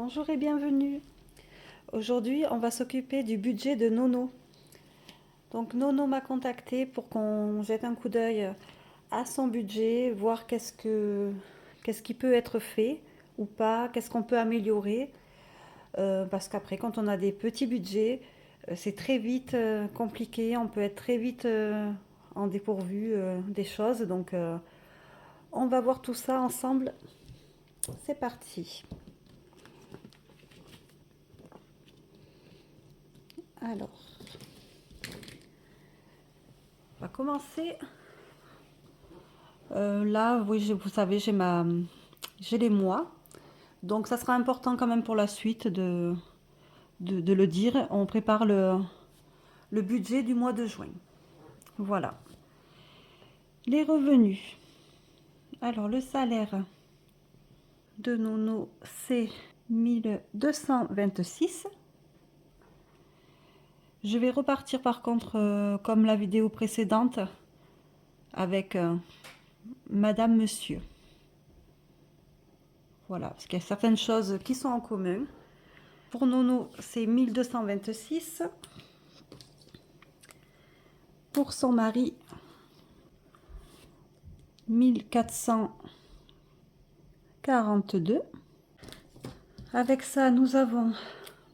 Bonjour et bienvenue. Aujourd'hui, on va s'occuper du budget de Nono. Donc Nono m'a contacté pour qu'on jette un coup d'œil à son budget, voir qu'est-ce qui peut être fait ou pas, qu'est-ce qu'on peut améliorer. Parce qu'après, quand on a des petits budgets, c'est très vite compliqué, on peut être très vite en dépourvu des choses. Donc on va voir tout ça ensemble. C'est parti. Alors, on va commencer. Là, oui, vous savez, j'ai les mois. Donc, ça sera important quand même pour la suite de le dire. On prépare le budget du mois de juin. Voilà. Les revenus. Alors, le salaire de Nono, c'est 1226. Je vais repartir par contre, comme la vidéo précédente, avec Madame, Monsieur. Voilà, parce qu'il y a certaines choses qui sont en commun. Pour Nono, c'est 1226. Pour son mari, 1442. Avec ça, nous avons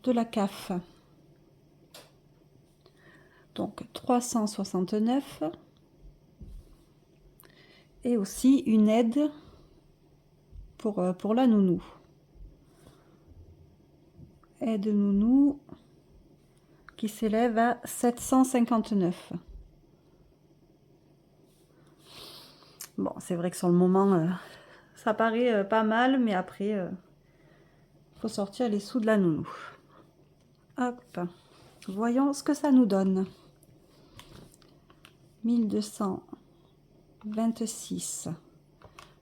de la CAF, donc 369. Et aussi une aide pour la nounou. Aide nounou qui s'élève à 759. Bon, c'est vrai que sur le moment, ça paraît pas mal, mais après, faut sortir les sous de la nounou. Hop, voyons ce que ça nous donne. 1226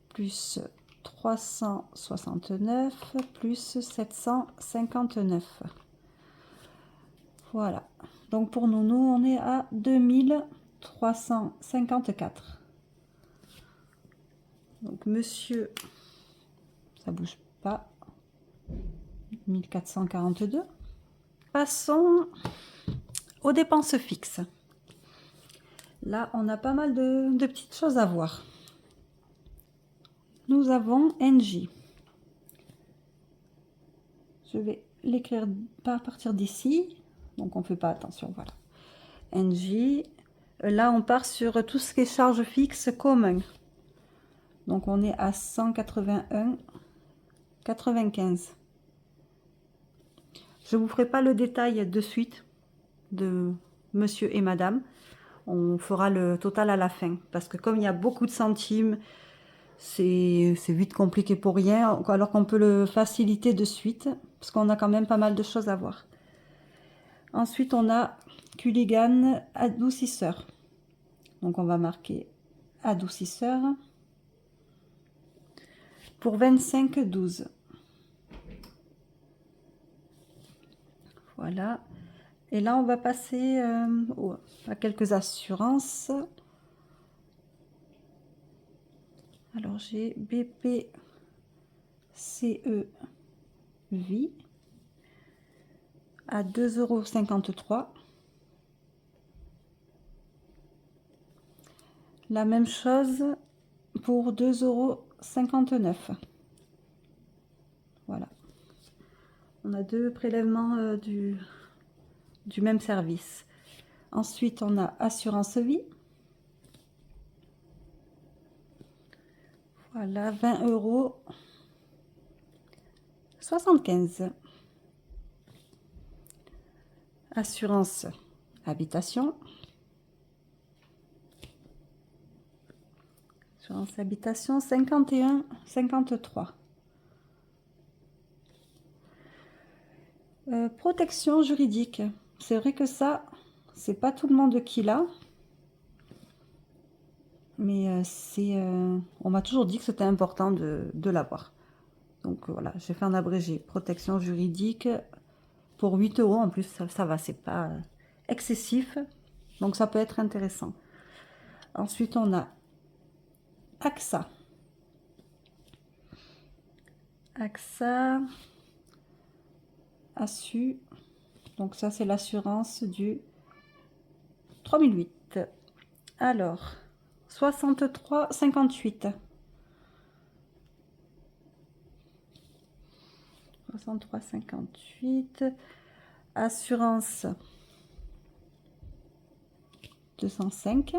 plus 369 plus 759. Voilà. Donc pour Nono, on est à 2354. Donc monsieur, ça bouge pas. 1442. Passons aux dépenses fixes. Là, on a pas mal de petites choses à voir. Nous avons NJ. Je vais l'écrire à partir d'ici. Donc, on ne fait pas attention. Voilà. NJ. Là, on part sur tout ce qui est charges fixes communs. Donc, on est à 181,95. Je ne vous ferai pas le détail de suite de monsieur et madame. On fera le total à la fin. Parce que comme il y a beaucoup de centimes, c'est vite compliqué pour rien. Alors qu'on peut le faciliter de suite. Parce qu'on a quand même pas mal de choses à voir. Ensuite, on a Culligan adoucisseur. Donc, on va marquer adoucisseur. Pour 25,12. Voilà. Et là, on va passer à quelques assurances. Alors, j'ai BPCE Vie à 2,53 €. La même chose pour 2,59 €. Voilà. On a deux prélèvements du même service. Ensuite, on a assurance vie. Voilà, 20,75 €. Assurance habitation. Assurance habitation, 51,53 €. Protection juridique. C'est vrai que ça, c'est pas tout le monde qui l'a. Mais on m'a toujours dit que c'était important de l'avoir. Donc voilà, j'ai fait un abrégé. Protection juridique pour 8 € en plus, ça va, c'est pas excessif. Donc ça peut être intéressant. Ensuite, on a AXA. AXA, Assu. Donc ça c'est l'assurance du 3008. Alors 63,58. 63,58. Assurance 205.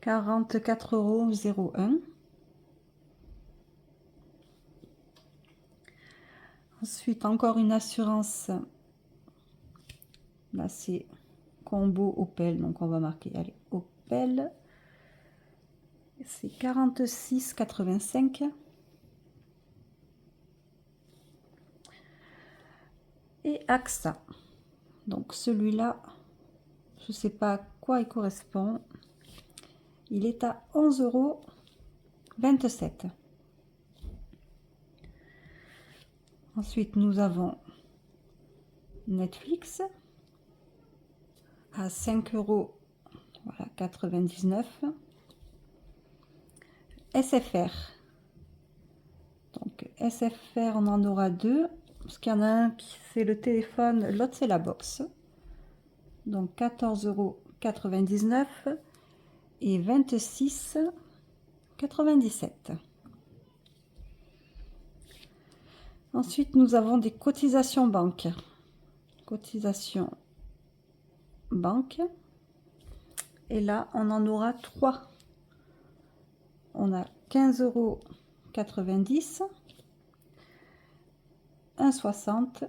44,01 €. Ensuite, encore une assurance. Là, c'est combo Opel. Donc, on va marquer, allez, Opel. C'est 46,85. Et AXA. Donc, celui-là, je ne sais pas à quoi il correspond. Il est à 11,27 €. Ensuite, nous avons Netflix à 5,99 €. SFR. Donc SFR, on en aura deux. Parce qu'il y en a un qui c'est le téléphone, l'autre c'est la box. Donc 14,99 € et 26,97 €. Ensuite, nous avons des cotisations banque. Cotisations banque. Et là, on en aura trois. On a 15,90 €, 1,60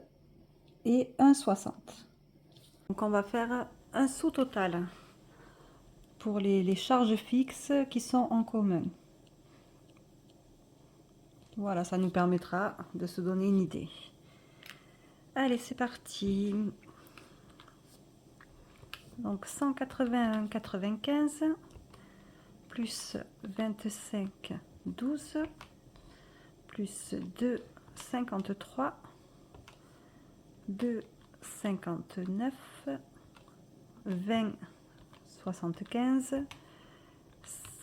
et 1,60. Donc on va faire un sous-total pour les charges fixes qui sont en commun. Voilà, ça nous permettra de se donner une idée. Allez, c'est parti. Donc 181,95 plus 25,12 plus 2,53 2,59 20,75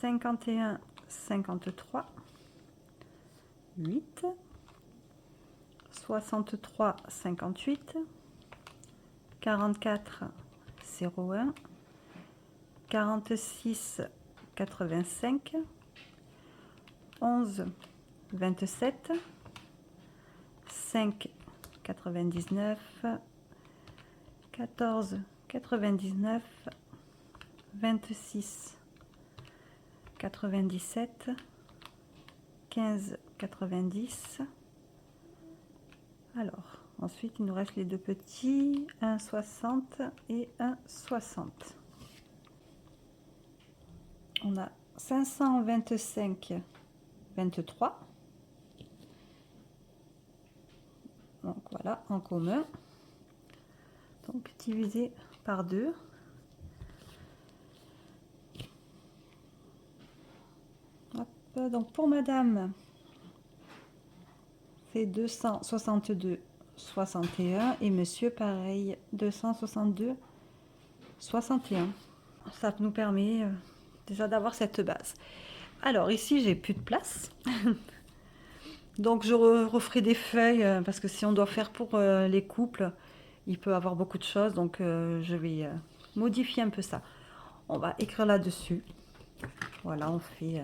51,53 8 63,58 44,01 46,85 11,27 5,99 14,99 26,97 15,90. Alors, ensuite, il nous reste les deux petits, 1,60 et 1,60. On a 525,23. Donc voilà, en commun. Donc divisé par 2. Hop, donc pour madame, c'est 262,61 et monsieur pareil 262,61. Ça nous permet déjà d'avoir cette base. Alors ici j'ai plus de place. Donc je referai des feuilles parce que si on doit faire pour les couples, il peut avoir beaucoup de choses. Donc je vais modifier un peu ça. On va écrire là-dessus. Voilà, on fait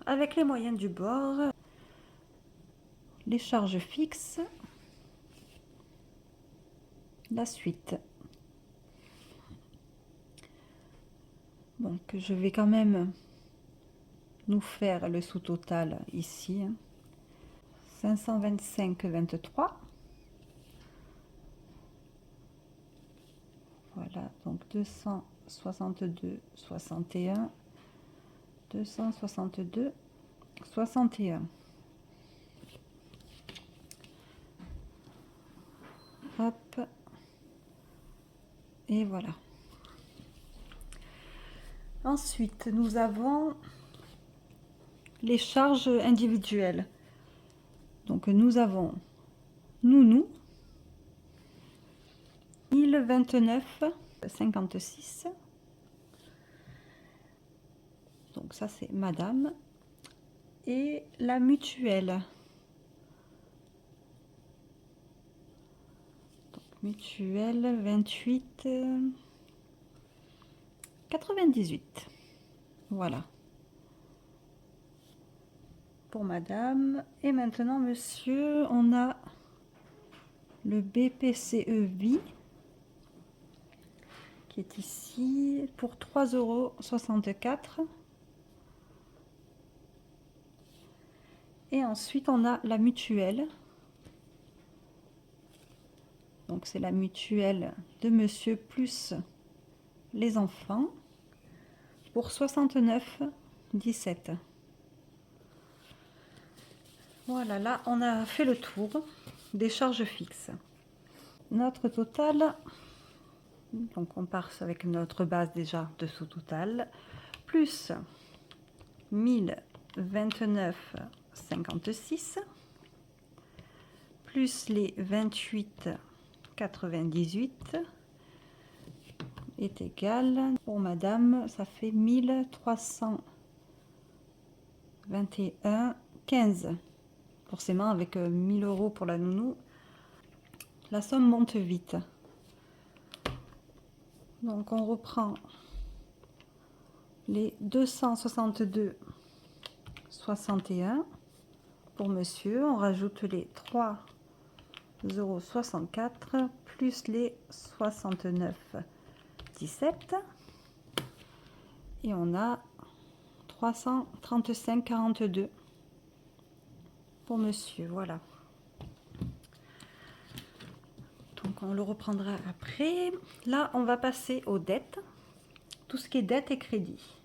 avec les moyens du bord. Les charges fixes. La suite. Donc je vais quand même nous faire le sous-total ici. 525,23. Voilà, donc 262,61. 262,61. Hop. Et voilà. Ensuite, nous avons les charges individuelles. Donc, nous avons nounou, 1029,56. Donc, ça, c'est madame. Et la mutuelle. Mutuelle 28 98. Voilà. Pour madame. Et maintenant, monsieur, on a le BPCE Vie qui est ici pour 3,64 €. Et ensuite, on a la mutuelle. Donc, c'est la mutuelle de monsieur plus les enfants pour 69,17 €. Voilà, là, on a fait le tour des charges fixes. Notre total, donc on part avec notre base déjà de sous-total, plus 1029,56, plus les 28,98 est égal, pour madame, ça fait 1321,15. Forcément, avec 1000 € pour la nounou, la somme monte vite. Donc, on reprend les 262,61 pour monsieur. On rajoute les 3,64 € plus les 69,17. Et on a 335,42 pour monsieur. Voilà. Donc on le reprendra après. Là, on va passer aux dettes. Tout ce qui est dette et crédit.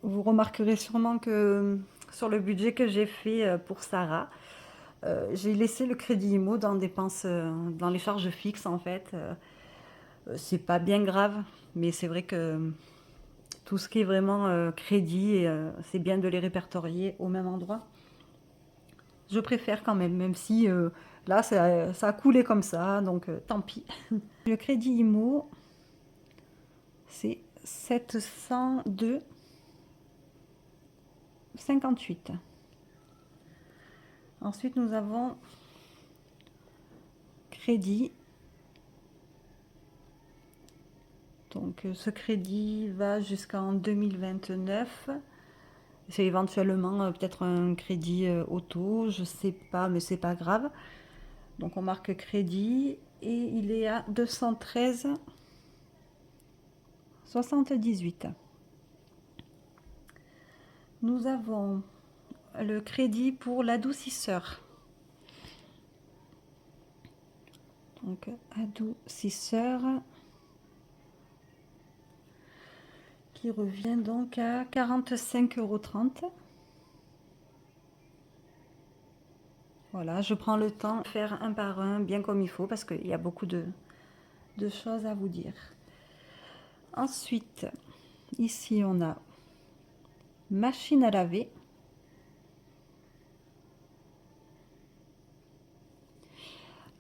Vous remarquerez sûrement que sur le budget que j'ai fait pour Sarah, j'ai laissé le crédit IMO dans dépenses, dans les charges fixes en fait. C'est pas bien grave, mais c'est vrai que tout ce qui est vraiment crédit, c'est bien de les répertorier au même endroit. Je préfère quand même si là ça a coulé comme ça, donc tant pis. Le crédit IMO, c'est 702,58. Ensuite, nous avons crédit. Donc, ce crédit va jusqu'en 2029. C'est éventuellement peut-être un crédit auto, je sais pas, mais c'est pas grave. Donc, on marque crédit et il est à 213,78. Nous avons le crédit pour l'adoucisseur. Donc, adoucisseur qui revient donc à 45,30 €. Voilà, je prends le temps de faire un par un, bien comme il faut, parce qu'il y a beaucoup de choses à vous dire. Ensuite, ici, on a machine à laver.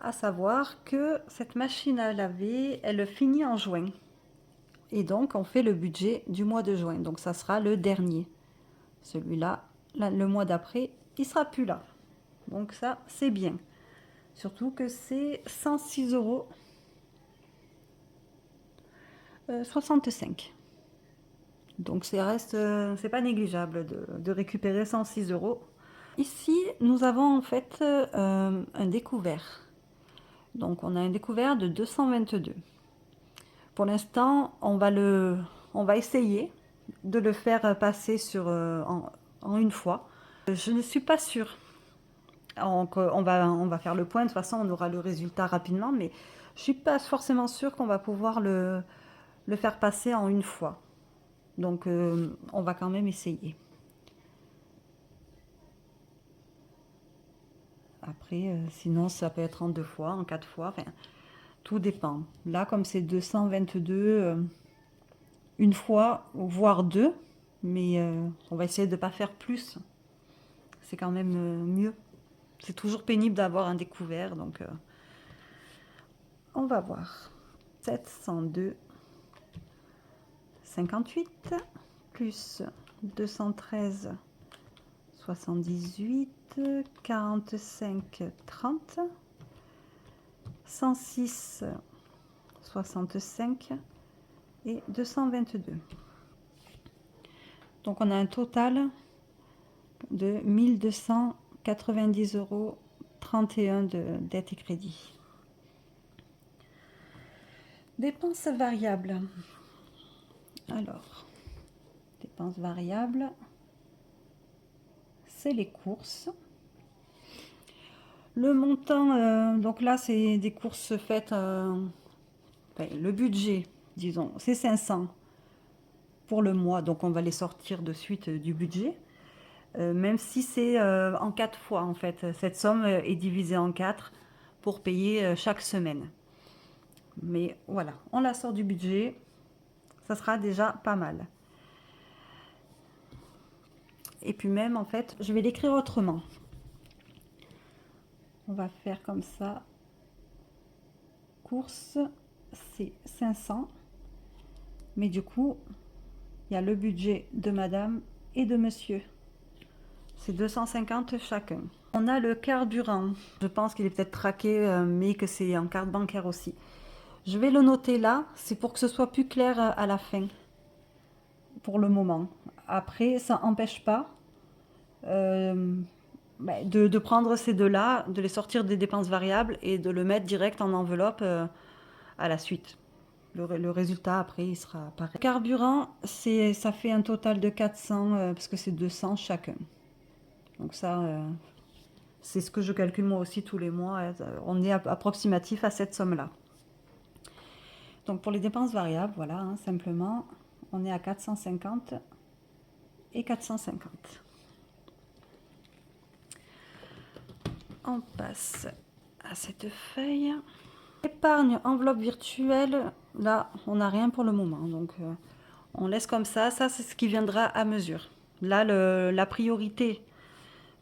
À savoir que cette machine à laver, elle finit en juin. Et donc, on fait le budget du mois de juin. Donc, ça sera le dernier. Celui-là, le mois d'après, il sera plus là. Donc, ça, c'est bien. Surtout que c'est 106,65 €. Donc, c'est pas négligeable de récupérer 106 €. Ici, nous avons en fait un découvert. Donc, on a un découvert de 222. Pour l'instant, on va essayer de le faire passer en une fois. Je ne suis pas sûre. Donc, on va faire le point. De toute façon, on aura le résultat rapidement, mais je ne suis pas forcément sûre qu'on va pouvoir le faire passer en une fois. Donc, on va quand même essayer. Après, sinon, ça peut être en 2 fois, en 4 fois. Enfin, tout dépend. Là, comme c'est 222, une fois, voire 2. Mais on va essayer de ne pas faire plus. C'est quand même mieux. C'est toujours pénible d'avoir un découvert. Donc, on va voir. 702,58 plus 213,78, 45,30, 106,65 et 222. Donc on a un total de 1290,31 € de dette et crédit. Dépenses variables. Alors, dépenses variables, c'est les courses. Le montant, donc là, c'est des courses faites, le budget, disons, c'est 500 pour le mois, donc on va les sortir de suite du budget. Même si c'est en 4 fois, en fait. Cette somme est divisée en 4 pour payer chaque semaine. Mais voilà, on la sort du budget, ça sera déjà pas mal. Et puis même, en fait, je vais l'écrire autrement. On va faire comme ça. Course, c'est 500. Mais du coup, il y a le budget de madame et de monsieur. C'est 250 chacun. On a le carburant. Je pense qu'il est peut-être traqué, mais que c'est en carte bancaire aussi. Je vais le noter là, c'est pour que ce soit plus clair à la fin. Pour le moment. Après, ça n'empêche pas de prendre ces deux-là, de les sortir des dépenses variables et de le mettre direct en enveloppe à la suite. Le résultat, après, il sera pareil. Le carburant, ça fait un total de 400, parce que c'est 200 chacun. Donc ça, c'est ce que je calcule moi aussi tous les mois. On est approximatif à cette somme-là. Donc pour les dépenses variables, voilà, hein, simplement, on est à 450 et 450. On passe à cette feuille. Épargne, enveloppe virtuelle, là, on n'a rien pour le moment. Donc, on laisse comme ça. Ça, c'est ce qui viendra à mesure. Là, la priorité,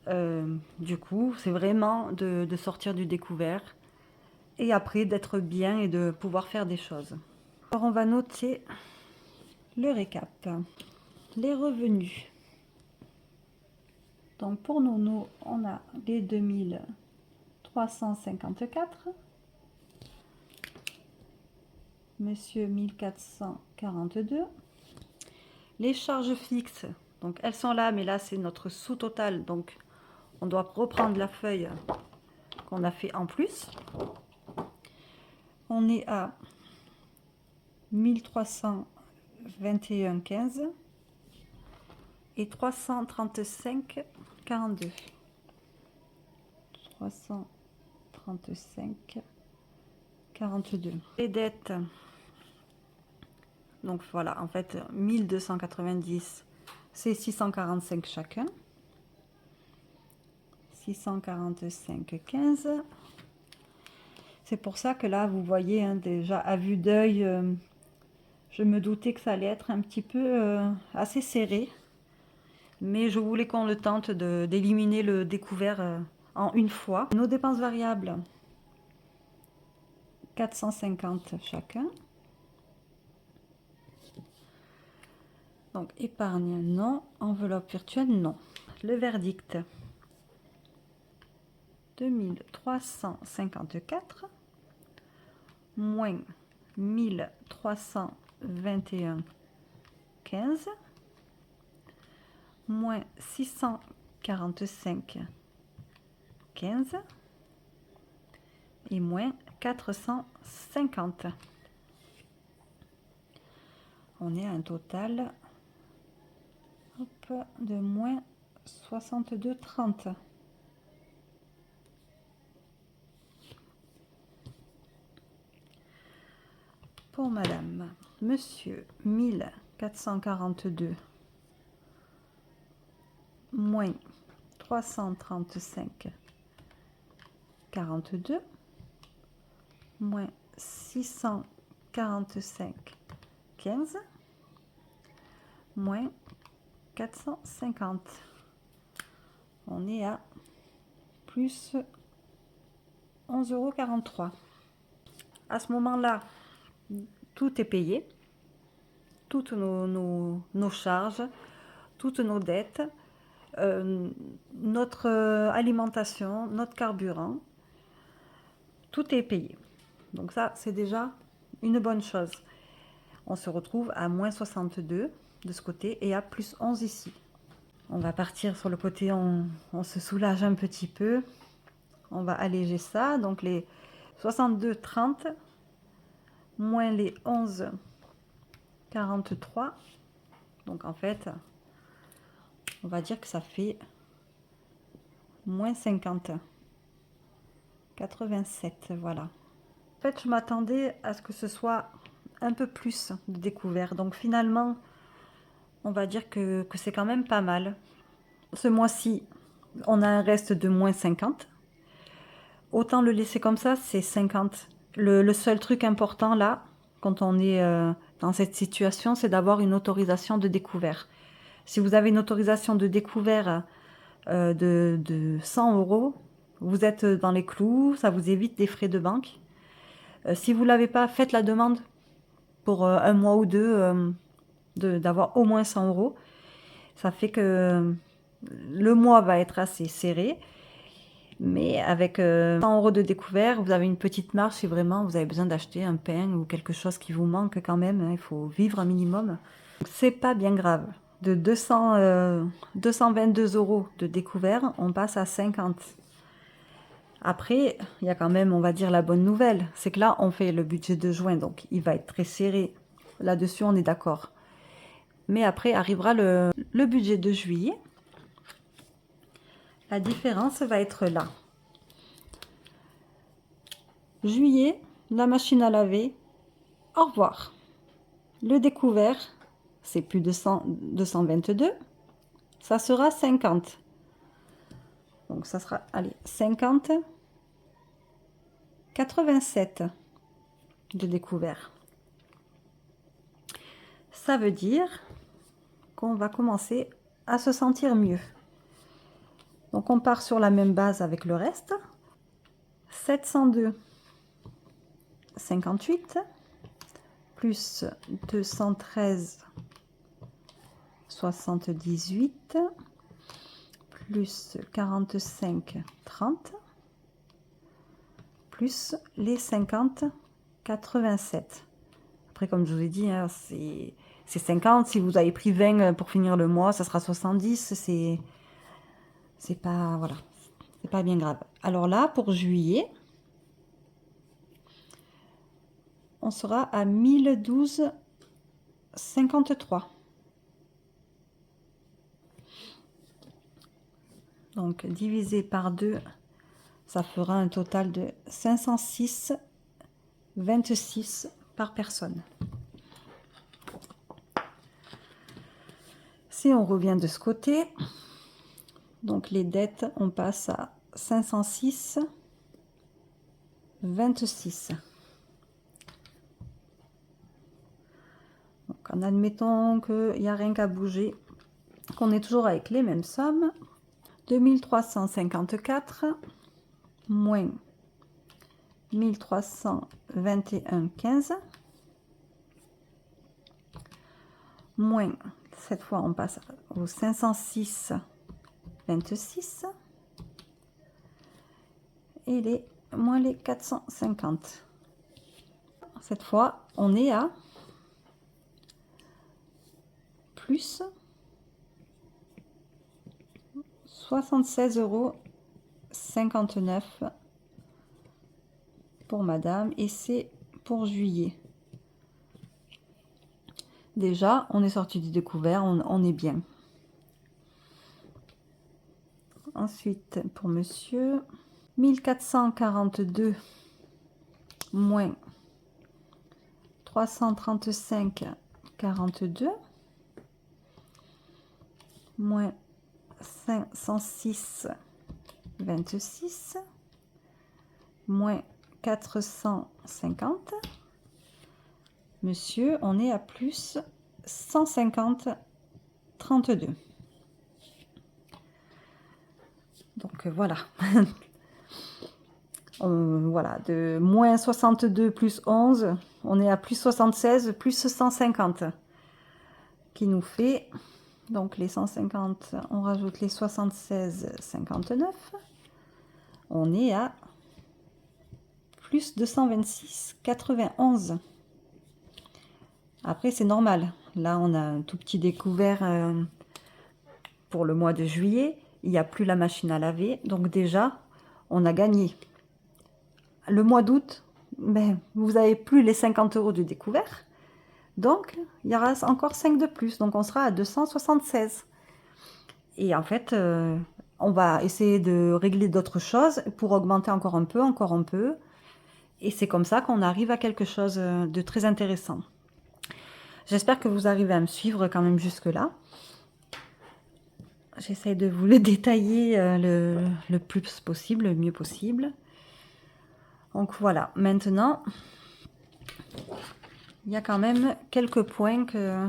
du coup, c'est vraiment de sortir du découvert. Et après, d'être bien et de pouvoir faire des choses. Alors, on va noter le récap. Les revenus. Donc, pour Nono, on a les 2354. Monsieur 1442. Les charges fixes, donc elles sont là, mais là c'est notre sous-total, donc on doit reprendre la feuille qu'on a fait en plus. On est à 1321,15 et 335,42. 335,42. Les dettes. Donc voilà, en fait, 1290, c'est 645 chacun. 645,15. C'est pour ça que là, vous voyez, hein, déjà à vue d'œil, je me doutais que ça allait être un petit peu assez serré. Mais je voulais qu'on le tente d'éliminer le découvert en une fois. Nos dépenses variables, 450 chacun. Donc, épargne, non. Enveloppe virtuelle, non. Le verdict, 2354 moins 1321,15 moins 645,15 et moins 450. On est à un total de moins 62,30. Pour madame, monsieur, 1442 moins 335,42 moins 645,15 moins 450. On est à plus 11,43 €. À ce moment-là, tout est payé, toutes nos charges, toutes nos dettes, notre alimentation, notre carburant, tout est payé. Donc ça, c'est déjà une bonne chose. On se retrouve à moins 62 de ce côté et à plus 11 ici. On va partir sur le côté, on se soulage un petit peu. On va alléger ça. Donc les 62,30 moins les 11,43. Donc en fait, on va dire que ça fait moins 50,87. Voilà. En fait, je m'attendais à ce que ce soit un peu plus de découvert. Donc finalement, on va dire que c'est quand même pas mal. Ce mois-ci, on a un reste de moins 50. Autant le laisser comme ça, c'est 50. Le seul truc important là, quand on est dans cette situation, c'est d'avoir une autorisation de découvert. Si vous avez une autorisation de découvert de 100 euros, vous êtes dans les clous, ça vous évite des frais de banque. Si vous ne l'avez pas, faites la demande pour un mois ou deux d'avoir au moins 100 euros. Ça fait que le mois va être assez serré. Mais avec 100 euros de découvert, vous avez une petite marge si vraiment vous avez besoin d'acheter un pain ou quelque chose qui vous manque quand même. Hein, il faut vivre un minimum. C'est pas bien grave. De 222 euros de découvert, on passe à 50. Après, il y a quand même, on va dire, la bonne nouvelle. C'est que là, on fait le budget de juin, donc il va être très serré. Là-dessus, on est d'accord. Mais après, arrivera le budget de juillet. La différence va être là. Juillet, la machine à laver, au revoir. Le découvert, c'est plus de 222, ça sera 50. Donc ça sera, allez, 50, 87 de découvert. Ça veut dire qu'on va commencer à se sentir mieux. Donc on part sur la même base avec le reste. 702, 58, plus 213, 78, plus 45, 30, plus les 50, 87. Après, comme je vous ai dit, hein, c'est 50. Si vous avez pris 20 pour finir le mois, ça sera 70. C'est pas, voilà, c'est pas bien grave. Alors là, pour juillet, on sera à 1012,53. Donc, divisé par 2, ça fera un total de 506,26 par personne. Si on revient de ce côté, donc les dettes, on passe à 506,26. Donc en admettant qu'il n'y a rien qu'à bouger, qu'on est toujours avec les mêmes sommes, 2354 moins 1321,15 moins, cette fois on passe au 506,26 et moins les 450. Cette fois on est à plus 76,59 € pour madame, et c'est pour juillet. Déjà, on est sorti du découvert, on est bien. Ensuite, pour monsieur, 1442 moins 335,42 moins 506,26 moins 450. Monsieur, on est à plus 150,32. Donc voilà. Voilà, de moins 62 plus 11, on est à plus 76 plus 150. Qui nous fait, donc les 150, on rajoute les 76,59. On est à plus plus 226,91. Après, c'est normal. Là, on a un tout petit découvert pour le mois de juillet. Il n'y a plus la machine à laver. Donc déjà, on a gagné. Le mois d'août, ben, vous n'avez plus les 50 € de découvert. Donc, il y aura encore 5 de plus. Donc, on sera à 276. Et en fait, on va essayer de régler d'autres choses pour augmenter encore un peu, encore un peu. Et c'est comme ça qu'on arrive à quelque chose de très intéressant. J'espère que vous arrivez à me suivre quand même jusque-là. J'essaie de vous le détailler le plus possible, le mieux possible. Donc voilà, maintenant, il y a quand même quelques points que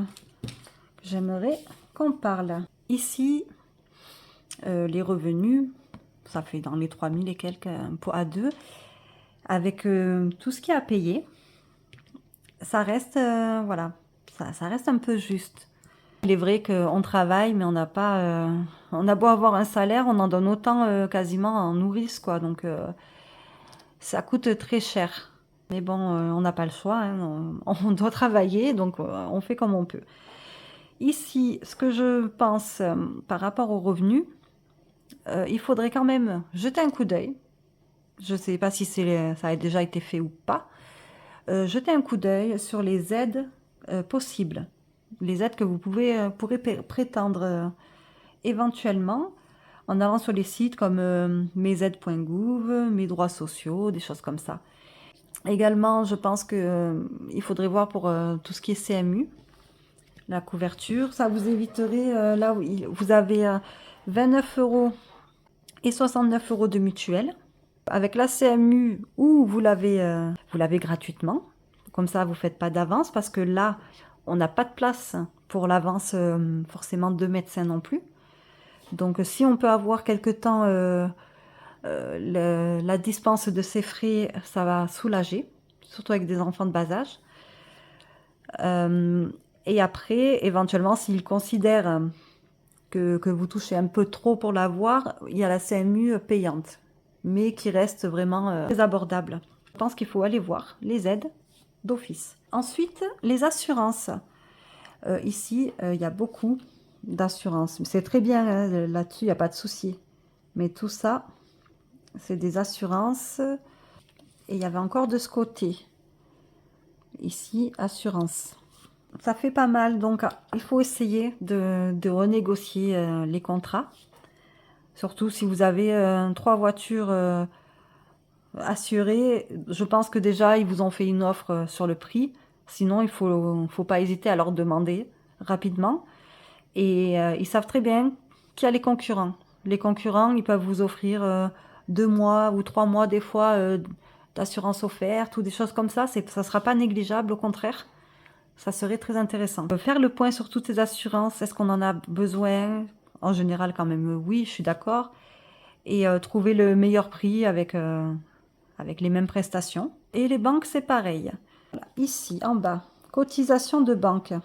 j'aimerais qu'on parle. Ici, les revenus, ça fait dans les 3000 et quelques à deux. Avec tout ce qu'il y a à payer, ça reste, voilà, ça reste un peu juste. Il est vrai qu'on travaille, mais on n'a pas, on a beau avoir un salaire, on en donne autant quasiment en nourrice, quoi. Donc, ça coûte très cher. Mais bon, on n'a pas le choix, hein, on doit travailler, donc on fait comme on peut. Ici, ce que je pense par rapport aux revenus, il faudrait quand même jeter un coup d'œil. Je ne sais pas si ça a déjà été fait ou pas. Jetez un coup d'œil sur les aides possibles. Les aides que vous pourrez prétendre éventuellement en allant sur les sites comme mesaides.gouv, mes droits sociaux, des choses comme ça. Également, je pense qu'il faudrait voir pour tout ce qui est CMU, la couverture. Ça vous éviterait, là où vous avez 29 € et 69 € de mutuelle. Avec la CMU, ou vous l'avez gratuitement. Comme ça, vous ne faites pas d'avance parce que là, on n'a pas de place pour l'avance forcément de médecin non plus. Donc, si on peut avoir quelque temps la dispense de ces frais, ça va soulager, surtout avec des enfants de bas âge. Et après, éventuellement, s'ils considèrent que vous touchez un peu trop pour l'avoir, il y a la CMU payante, mais qui reste vraiment très abordable. Je pense qu'il faut aller voir les aides d'office. Ensuite, les assurances. Ici, il y a beaucoup d'assurances. C'est très bien, hein, là-dessus, il n'y a pas de souci. Mais tout ça, c'est des assurances. Et il y avait encore de ce côté. Ici, assurance. Ça fait pas mal, donc il faut essayer de renégocier les contrats. Surtout si vous avez 3 voitures assurées, je pense que déjà ils vous ont fait une offre sur le prix. Sinon, il faut pas hésiter à leur demander rapidement. Et ils savent très bien qu'il y a les concurrents. Les concurrents, ils peuvent vous offrir 2 mois ou 3 mois des fois d'assurance offerte ou des choses comme ça. Ça ne sera pas négligeable, au contraire. Ça serait très intéressant. Faire le point sur toutes ces assurances, est-ce qu'on en a besoin? En général, quand même, oui, je suis d'accord. Et trouver le meilleur prix avec les mêmes prestations. Et les banques, c'est pareil. Voilà. Ici, en bas, cotisation de banque.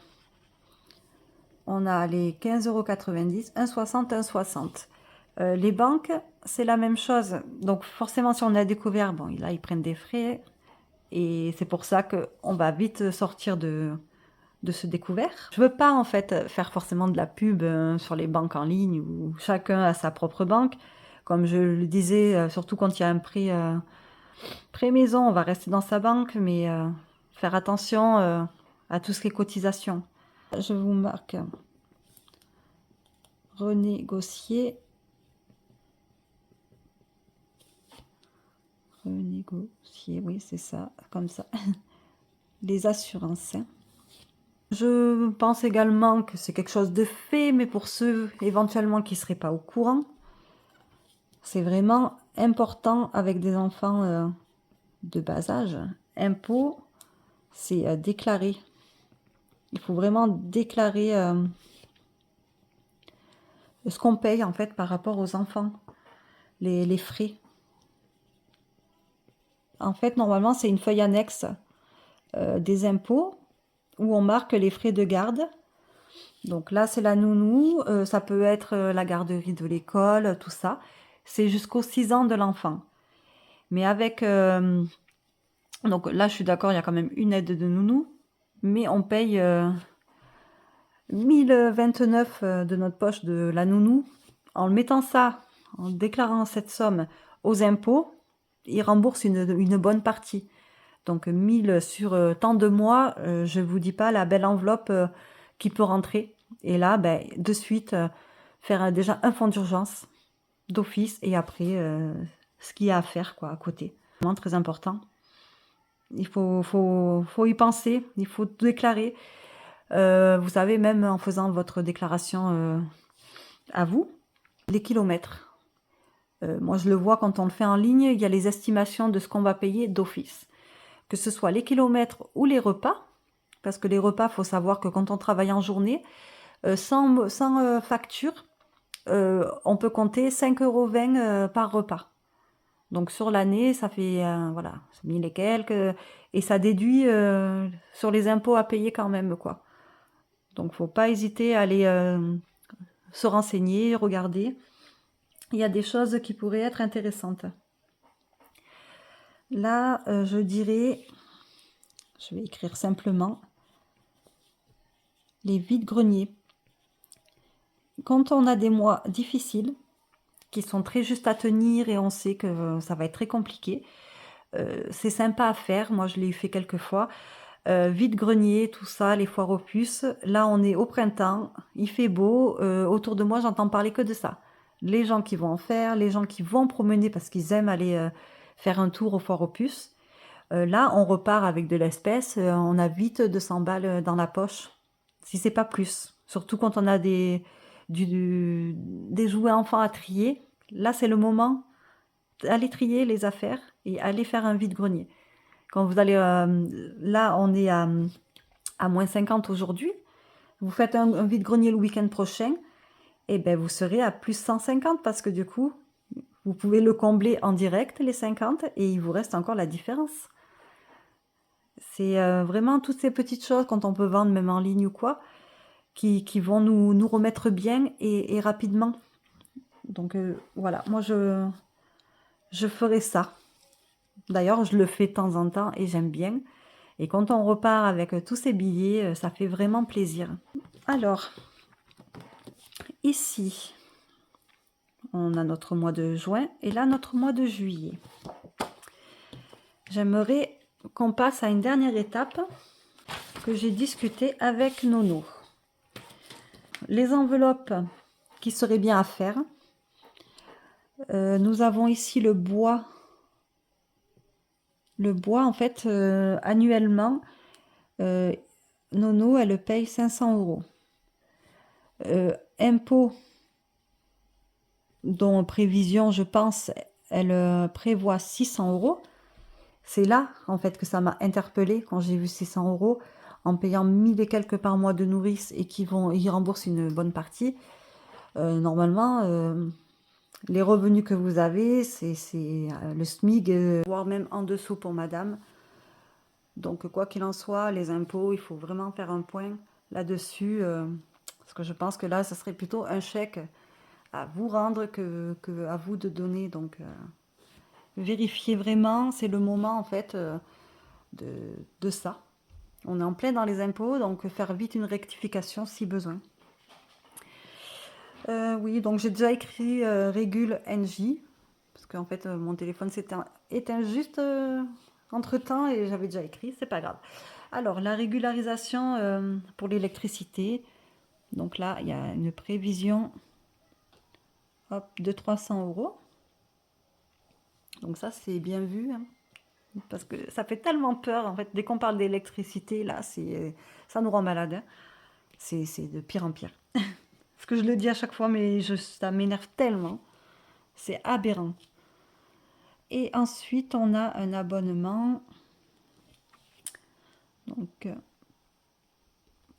On a les 15,90 €, 1,60 €, 1,60 €. Les banques, c'est la même chose. Donc forcément, si on a découvert, bon, là, ils prennent des frais. Et c'est pour ça qu'on va vite sortir de ce découvert. Je veux pas en fait faire forcément de la pub sur les banques en ligne où chacun a sa propre banque. Comme je le disais, surtout quand il y a un prêt maison, on va rester dans sa banque, mais faire attention à tout ce qui est cotisation. Je vous marque renégocier. Renégocier, oui, c'est ça, comme ça. Les assurances. Je pense également que c'est quelque chose de fait, mais pour ceux éventuellement qui ne seraient pas au courant, c'est vraiment important avec des enfants de bas âge. Impôt, c'est déclaré. Il faut vraiment déclarer ce qu'on paye en fait par rapport aux enfants, les frais. En fait, normalement, c'est une feuille annexe des impôts où on marque les frais de garde. Donc là, c'est la nounou, ça peut être la garderie de l'école, tout ça. C'est jusqu'aux 6 ans de l'enfant. Mais avec Donc là, je suis d'accord, il y a quand même une aide de nounou, mais on paye 1029 de notre poche de la nounou. En mettant ça, en déclarant cette somme aux impôts, ils remboursent une bonne partie. Donc 1000 sur tant de mois, je vous dis pas la belle enveloppe qui peut rentrer. Et là, ben, de suite, faire déjà un fonds d'urgence d'office et après ce qu'il y a à faire quoi, à côté. Vraiment très important. Il faut y penser, il faut déclarer. Vous savez, même en faisant votre déclaration à vous, les kilomètres. Moi, je le vois quand on le fait en ligne, il y a les estimations de ce qu'on va payer d'office. Que ce soit les kilomètres ou les repas, parce que les repas, il faut savoir que quand on travaille en journée, sans facture, on peut compter 5,20 € par repas. Donc sur l'année, ça fait voilà, 1000 et quelques, et ça déduit sur les impôts à payer quand même, quoi. Donc faut pas hésiter à aller se renseigner, regarder. Il y a des choses qui pourraient être intéressantes. Là, je dirais, je vais écrire simplement, les vides-greniers. Quand on a des mois difficiles, qui sont très justes à tenir et on sait que ça va être très compliqué, c'est sympa à faire. Moi, je l'ai fait quelques fois. Vide-grenier, tout ça, les foires aux puces. Là, on est au printemps, il fait beau. Autour de moi, j'entends parler que de ça. Les gens qui vont en faire, les gens qui vont promener parce qu'ils aiment aller faire un tour aux foires aux puces. Là, on repart avec de l'espèce. On a vite 200 balles dans la poche, si c'est pas plus. Surtout quand on a des jouets enfants à trier. Là, c'est le moment d'aller trier les affaires et aller faire un vide-grenier. Quand vous allez, là, on est à moins 50 aujourd'hui. Vous faites un vide-grenier le week-end prochain, et ben vous serez à plus 150 parce que du coup, vous pouvez le combler en direct, les 50, et il vous reste encore la différence. C'est vraiment toutes ces petites choses, quand on peut vendre même en ligne ou quoi, qui vont nous remettre bien et rapidement. Donc voilà, moi je ferai ça. D'ailleurs, je le fais de temps en temps et j'aime bien. Et quand on repart avec tous ces billets, ça fait vraiment plaisir. Alors, ici, on a notre mois de juin et là, notre mois de juillet. J'aimerais qu'on passe à une dernière étape que j'ai discutée avec Nono. Les enveloppes qui seraient bien à faire. Nous avons ici le bois. Le bois, en fait, annuellement, Nono, elle paye 500 €. Impôts, dont prévision, je pense, elle prévoit 600 €. C'est là, en fait, que ça m'a interpellée quand j'ai vu 600 € en payant 1000 et quelques par mois de nourrice et ils remboursent une bonne partie. Normalement, les revenus que vous avez, c'est le SMIC, voire même en dessous pour madame. Donc, quoi qu'il en soit, les impôts, il faut vraiment faire un point là-dessus. Parce que je pense que là, ça serait plutôt un chèque à vous rendre que à vous de donner. Donc, vérifiez vraiment, c'est le moment en fait de ça. On est en plein dans les impôts, donc faire vite une rectification si besoin. Oui, donc j'ai déjà écrit Régule NJ, parce qu'en fait mon téléphone s'est éteint juste entre-temps et j'avais déjà écrit, c'est pas grave. Alors, la régularisation pour l'électricité, donc là, il y a une prévision hop, de 300 €. Donc ça, c'est bien vu, hein, parce que ça fait tellement peur, en fait, dès qu'on parle d'électricité, là, ça nous rend malade, hein. C'est de pire en pire. Parce que je le dis à chaque fois, mais ça m'énerve tellement. C'est aberrant. Et ensuite, on a un abonnement. Donc,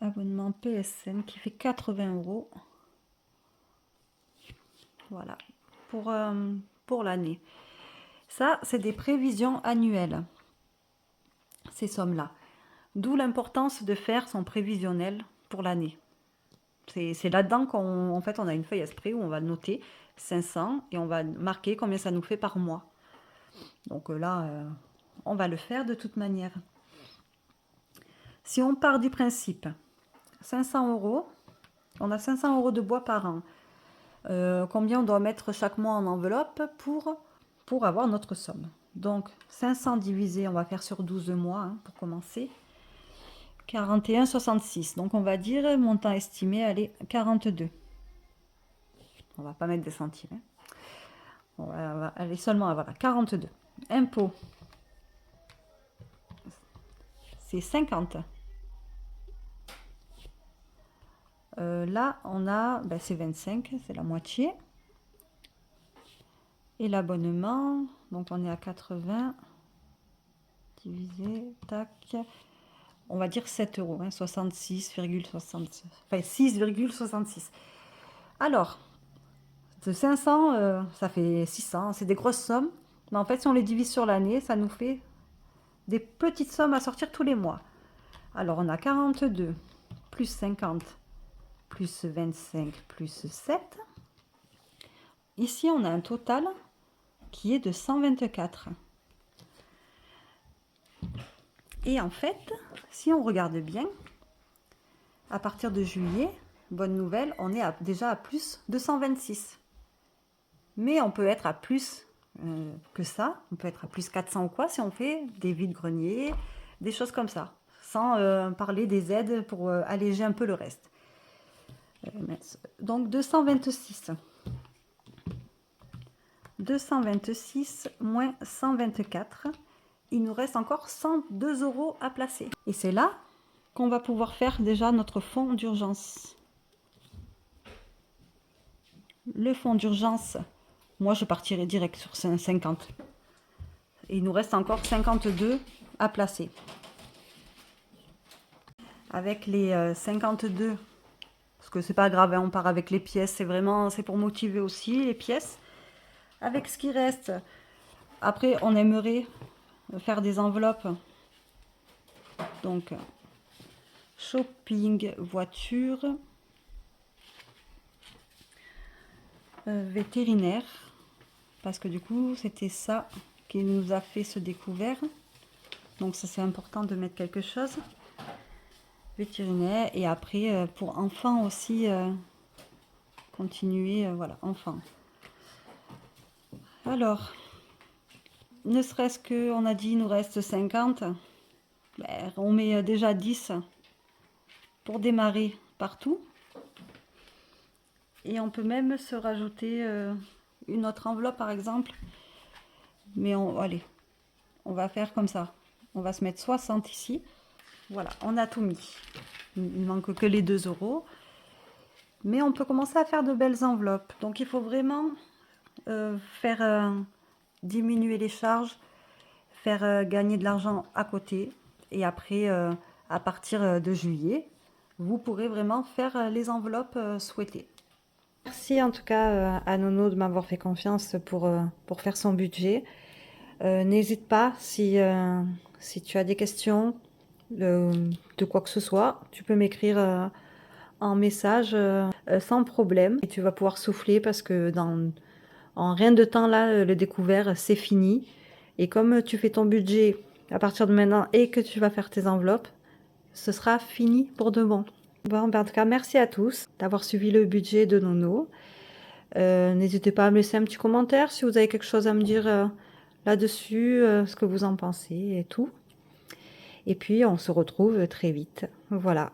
abonnement PSN qui fait 80 €. Voilà, pour l'année. Ça, c'est des prévisions annuelles, ces sommes-là. D'où l'importance de faire son prévisionnel pour l'année. C'est là-dedans qu'en fait, on a une feuille esprit où on va noter 500 et on va marquer combien ça nous fait par mois. Donc là, on va le faire de toute manière. Si on part du principe 500 €, on a 500 € de bois par an. Combien on doit mettre chaque mois en enveloppe pour avoir notre somme. Donc 500 divisé, on va faire sur 12 mois hein, pour commencer. 41,66. Donc on va dire montant estimé, allez, 42. On va pas mettre des centimes. Hein. On va aller seulement, voilà, 42. Impôt, c'est 50. Là, on a, ben, c'est 25, c'est la moitié. Et l'abonnement, donc on est à 80, divisé, tac, on va dire 7 €, hein, 66,66, enfin 6,66. Alors, de 500, ça fait 600, c'est des grosses sommes, mais en fait, si on les divise sur l'année, ça nous fait des petites sommes à sortir tous les mois. Alors, on a 42 plus 50 plus 25 plus 7. Ici, on a un total qui est de 124. Et en fait, si on regarde bien, à partir de juillet, bonne nouvelle, on est déjà à plus 226. Mais on peut être à plus que ça, on peut être à plus 400 ou quoi, si on fait des vides-greniers, des choses comme ça, sans parler des aides pour alléger un peu le reste. Donc 226. 226 moins 124, il nous reste encore 102 € à placer. Et c'est là qu'on va pouvoir faire déjà notre fonds d'urgence. Le fonds d'urgence, moi je partirai direct sur 50. Et il nous reste encore 52 à placer. Avec les 52, parce que c'est pas grave, hein, on part avec les pièces, c'est pour motiver aussi les pièces. Avec ce qui reste, après on aimerait faire des enveloppes. Donc, shopping, voiture, vétérinaire, parce que du coup c'était ça qui nous a fait ce découvert. Donc ça c'est important de mettre quelque chose. Vétérinaire et après pour enfants aussi, continuer, voilà, enfants. Alors, ne serait-ce que, on a dit, il nous reste 50. Ben, on met déjà 10 pour démarrer partout. Et on peut même se rajouter une autre enveloppe, par exemple. Mais allez, on va faire comme ça. On va se mettre 60 ici. Voilà, on a tout mis. Il ne manque que les 2 €. Mais on peut commencer à faire de belles enveloppes. Donc, il faut vraiment faire diminuer les charges, faire gagner de l'argent à côté. Et après, à partir de juillet, vous pourrez vraiment faire les enveloppes souhaitées. Merci en tout cas à Nono de m'avoir fait confiance pour faire son budget. N'hésite pas si tu as des questions de quoi que ce soit, tu peux m'écrire en message sans problème. Et tu vas pouvoir souffler parce que en rien de temps là, le découvert, c'est fini. Et comme tu fais ton budget à partir de maintenant et que tu vas faire tes enveloppes, ce sera fini pour de bon. Bon, ben en tout cas, merci à tous d'avoir suivi le budget de Nono. N'hésitez pas à me laisser un petit commentaire si vous avez quelque chose à me dire là-dessus, ce que vous en pensez et tout. Et puis, on se retrouve très vite. Voilà.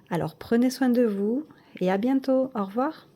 Alors, prenez soin de vous et à bientôt. Au revoir.